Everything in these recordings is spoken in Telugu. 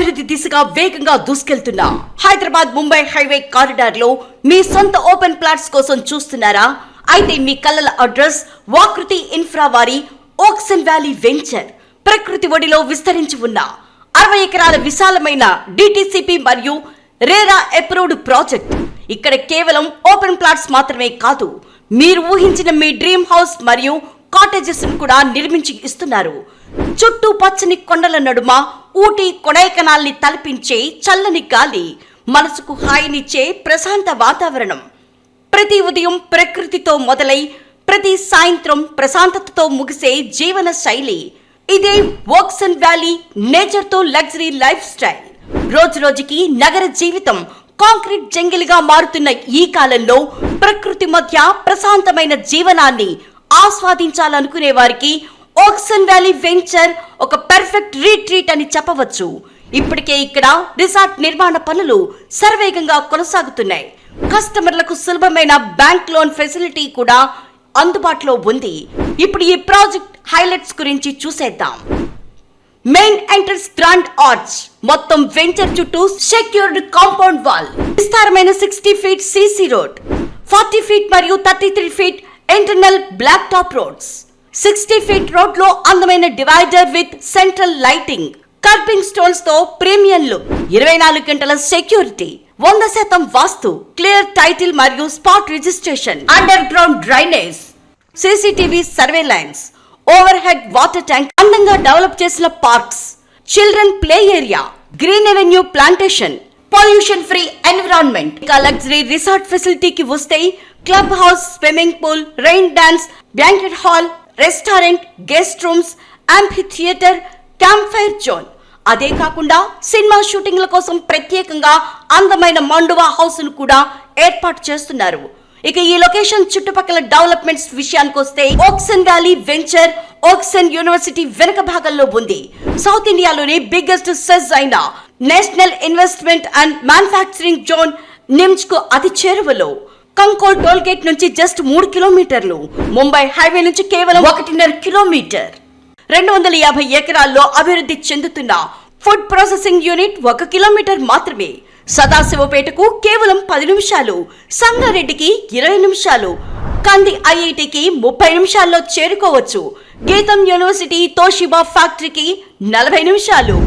అభివృద్ధి దిశగా వేగంగా దూసుకెళ్తున్నా హైదరాబాద్ ముంబై హైవే కారిడార్ లో మీ సొంత ఓపెన్ ప్లాట్స్ కోసం చూస్తున్నారా? అయితే మీ కలల అడ్రస్ వాకృతి ఇన్ఫ్రా వారి ఓక్సన్ వ్యాలీ వెంచర్. ప్రకృతి ఒడిలో విస్తరించి ఉన్న 60 ఎకరాల విశాలమైన డిటిసిపి మరియు రేరా అప్రూవ్డ్ ప్రాజెక్ట్. ఇక్కడ కేవలం ఓపెన్ ప్లాట్స్ మాత్రమే కాదు, మీరు ఊహించిన మీ డ్రీమ్ హౌస్ మరియు కాటేజెస్ కూడా నిర్మించి ఇస్తున్నారు. చుట్టూ పచ్చని కొండల నడుమ ఊటీ కొడైకెనాల్ని తలపించే చల్లని గాలి, మనసుకు హాయినిచ్చే ప్రశాంత వాతావరణం. ప్రతి ఉదయం ప్రకృతితో మొదలై ప్రతి సాయంత్రం ప్రశాంతతతో ముగిసే జీవన శైలి. ఇదే ఓక్సన్ వ్యాలీ నేచర్ తో లగ్జరీ లైఫ్ స్టైల్. రోజు రోజుకి నగర జీవితం కాంక్రీట్ జంగిల్గా మారుతున్న ఈ కాలంలో ప్రకృతి మధ్య ప్రశాంతమైన జీవనాన్ని ఆస్వాదించాలనుకునే వారికి ఓక్సన్ వ్యాలీ వెంచర్ ఒక పర్ఫెక్ట్ రీట్రీట్ అని చెప్పవచ్చు. ఇప్పటికే ఇక్కడ రిసార్ట్ నిర్మాణ పనులు శరవేగంగా కొనసాగుతున్నాయి. కస్టమర్లకు సులభమైన బ్యాంక్ లోన్ ఫెసిలిటీ కూడా అందుబాటులో ఉంది. ఇప్పుడు ఈ ప్రాజెక్ట్ హైలైట్స్ గురించి చూసేద్దాం. మెయిన్ ఎంట్రన్స్ గ్రాండ్ ఆర్చ్, మొత్తం వెంచర్ చుట్టూ సెక్యూర్డ్ కాంపౌండ్ వాల్, విస్తారమైన 60 ఫీట్ సిసి రోడ్, 40 ఫీట్ మరియు 33 feet internal black top roads. 60 feet road లో అందమైన divider with central lighting, curbing stones తో ప్రీమియం లుక్, 24 గంటల సెక్యూరిటీ, 100% వాస్తు, క్లియర్ టైటిల్ మరియు spot registration, underground drainage, CCTV surveillance, overhead water tank, అందంగా డెవలప్ చేసిన parks, children play area, green avenue plantation, pollution free environment. ఇంకా లగ్జరీ రిసార్ట్ ఫెసిలిటీకి వస్తే club house, swimming pool, rain dance, banquet hall, restaurant, guest rooms, amphi theatre, camp fire zone. అదే కాకుండా సినిమా షూటింగ్ల కోసం ప్రత్యేకంగా అందమైన మండువా హౌస్ ను కూడా ఏర్పాటు చేస్తున్నారు. ఇక ఈ లొకేషన్ చుట్టుపక్కల డెవలప్మెంట్స్ విషయానికి వస్తే ఓక్సన్ వ్యాలీ వెంచర్ ఓక్సన్ యూనివర్సిటీ వెనుక భాగంలో ఉంది. సౌత్ ఇండియాలోని బిగ్గెస్ట్ సెజ్ అయిన national investment and manufacturing zone NIMS కు అతి చేరువలో. కంకోల్ టోల్ గేట్ నుంచి జస్ట్ 3 కిలోమీటర్లు, ముంబై హైవే నుంచి కేవలం 1.5 కిలోమీటర్. 250 ఎకరాల్లో అభివృద్ధి చెందుతున్న ఫుడ్ ప్రాసెసింగ్ యూనిట్ 1 కిలోమీటర్ మాత్రమే. సదాశివపేటకు కేవలం 10 నిమిషాలు, సంగారెడ్డికి 20 నిమిషాలు, కంది ఐఐటికి 30 నిమిషాల్లో చేరుకోవచ్చు. గీతం యూనివర్సిటీ తోషిబా ఫ్యాక్టరీకి 40 నిమిషాలు,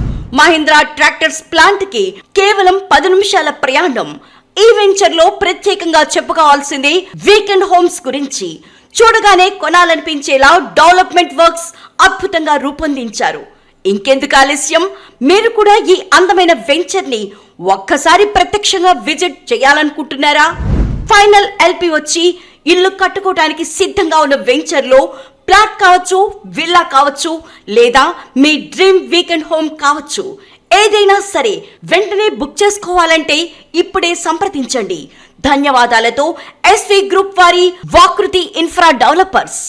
మహీంద్రా ట్రాక్టర్స్ ప్లాంట్ కి కేవలం 10 నిమిషాల ప్రయాణం. ఈ వెంచర్ లో ప్రత్యేకంగా చెప్పుకోవాల్సింది వీకెండ్ హోమ్స్ గురించి. చూడగానే కొనాలనిపించేలా డెవలప్మెంట్ వర్క్స్ అద్భుతంగా రూపొందించారు. ఇంకెందుకు ఆలస్యం, మీరు కూడా ఈ అందమైన వెంచర్ ని ఒక్కసారి ప్రత్యక్షంగా విజిట్ చేయాలనుకుంటున్నారా? ఫైనల్ ఎల్పి వచ్చి ఇల్లు కట్టుకోవడానికి సిద్ధంగా ఉన్న వెంచర్ లో ప్లాట్ కావచ్చు, విల్లా కావచ్చు, లేదా మీ డ్రీమ్ వీకెండ్ హోమ్ కావచ్చు, ఏదైనా సరే వెంటనే బుక్ చేసుకోవాలంటే ఇప్పుడే సంప్రదించండి. ధన్యవాదాలతో ఎస్వి గ్రూప్ వారి వాకృతి ఇన్ఫ్రా డెవలపర్స్.